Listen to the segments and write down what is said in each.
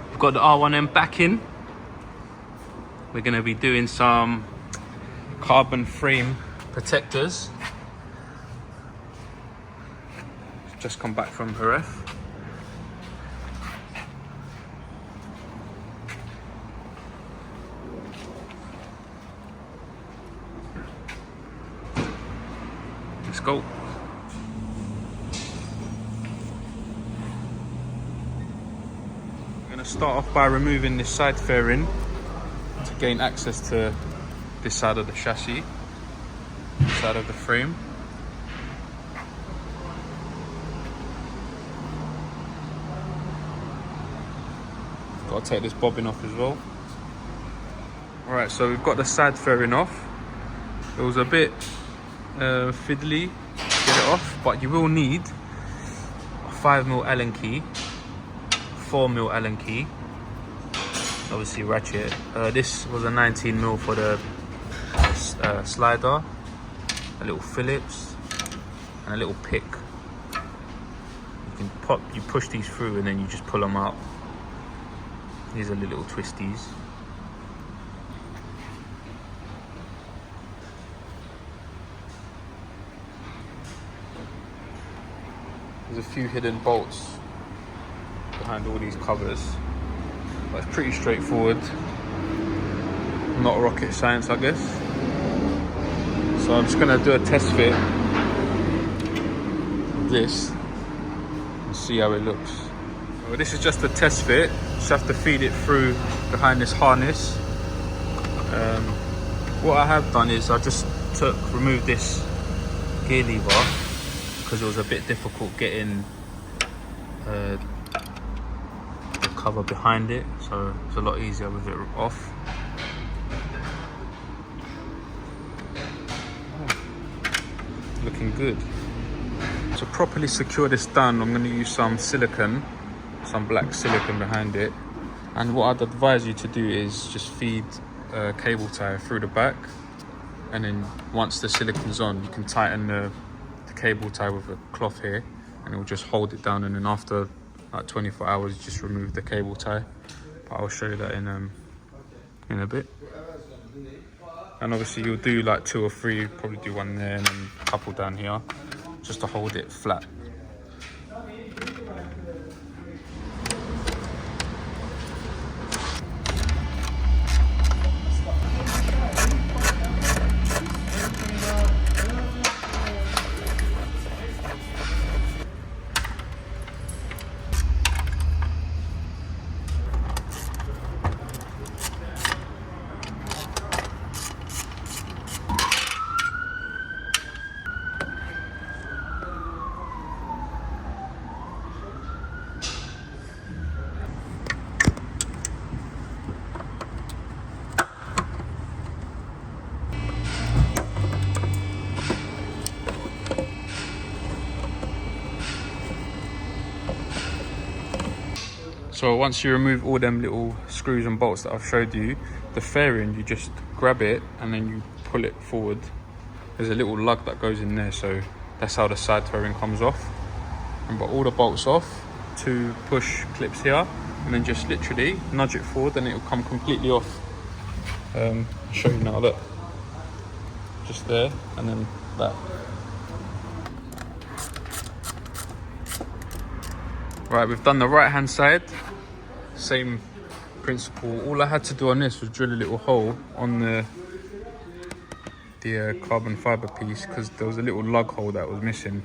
We've got the R1M back in. We're going to be doing some carbon frame protectors. Just come back from Jerez. Let's go. I'm going to start off by removing this side fairing to gain access to this side of the chassis, this side of the frame. Got to take this bobbin off as well. Alright, so we've got the side fairing off. It was a bit fiddly to get it off, but you will need a 5mm Allen key, 4mm Allen key, obviously ratchet. This was a 19mm for the slider, a little Phillips, and a little pick. You push these through and then you just pull them out. These are the little twisties. There's a few hidden bolts behind all these covers, but it's pretty straightforward. Not rocket science, I guess. So I'm just gonna do a test fit of this and see how it looks. So this is just a test fit. Just have to feed it through behind this harness. What I have done is I just removed this gear lever because it was a bit difficult getting the cover behind it, so it's a lot easier with it off. Looking good. To properly secure this down, I'm going to use some silicone, some black silicone behind it. And what I'd advise you to do is just feed a cable tie through the back, and then once the silicone's on, you can tighten the cable tie with a cloth here, and it will just hold it down. And then after like 24 hours, just remove the cable tie. But I'll show you that in a bit. And obviously you'll do like 2 or 3, probably do 1 there and then a couple down here, just to hold it flat. So once you remove all them little screws and bolts that I've showed you, the fairing, you just grab it and then you pull it forward. There's a little lug that goes in there, so that's how the side fairing comes off. And got all the bolts off, 2 push clips here, and then just literally nudge it forward and it will come completely off. I'll show you now, look. Just there, and then that. Right, we've done the right hand side. Same principle. All I had to do on this was drill a little hole on the carbon fibre piece, because there was a little lug hole that was missing.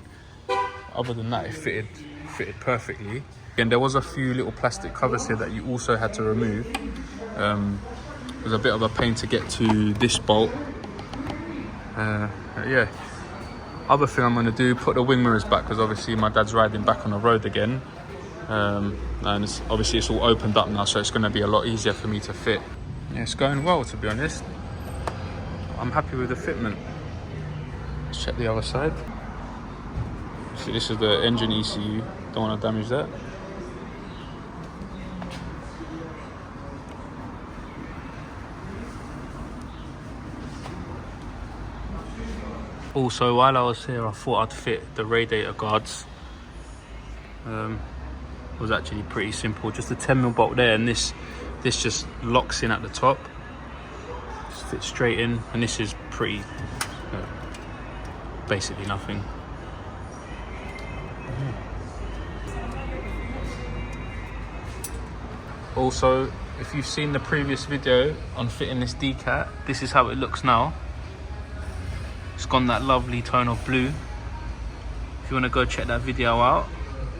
Other than that, it fitted perfectly. And there was a few little plastic covers here that you also had to remove. It was a bit of a pain to get to this bolt. Yeah. Other thing I'm going to do, put the wing mirrors back, because obviously my dad's riding back on the road again. And obviously it's all opened up now, so it's going to be a lot easier for me to fit. Yeah, it's going well, to be honest. I'm happy with the fitment. Let's check the other side. See, this is the engine ECU. Don't want to damage that. Also, while I was here, I thought I'd fit the radiator guards. was actually pretty simple. Just a 10mm bolt there, and this just locks in at the top. Just fits straight in, and this is pretty, basically nothing. Also, if you've seen the previous video on fitting this decat, this is how it looks now. It's gone that lovely tone of blue. If you want to go check that video out,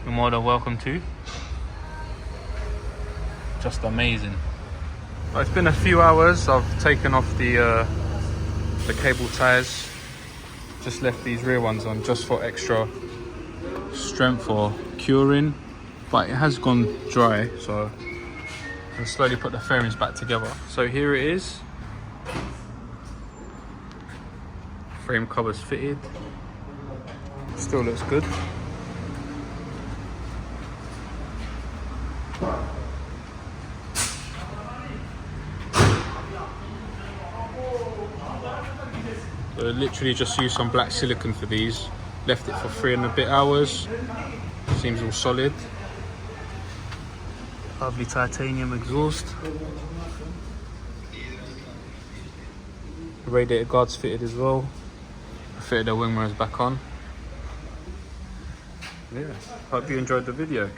you're more than welcome to. Just amazing. Well, it's been a few hours. I've taken off the cable ties. Just left these rear ones on just for extra strength or curing, but it has gone dry, so I'll slowly put the fairings back together. So here it is. Frame covers fitted. Still looks good. So literally just used some black silicone for these. Left it for 3 and a bit hours. Seems all solid. Lovely titanium exhaust. The radiator guards fitted as well. I fitted the wing mirrors back on. Yeah, hope you enjoyed the video.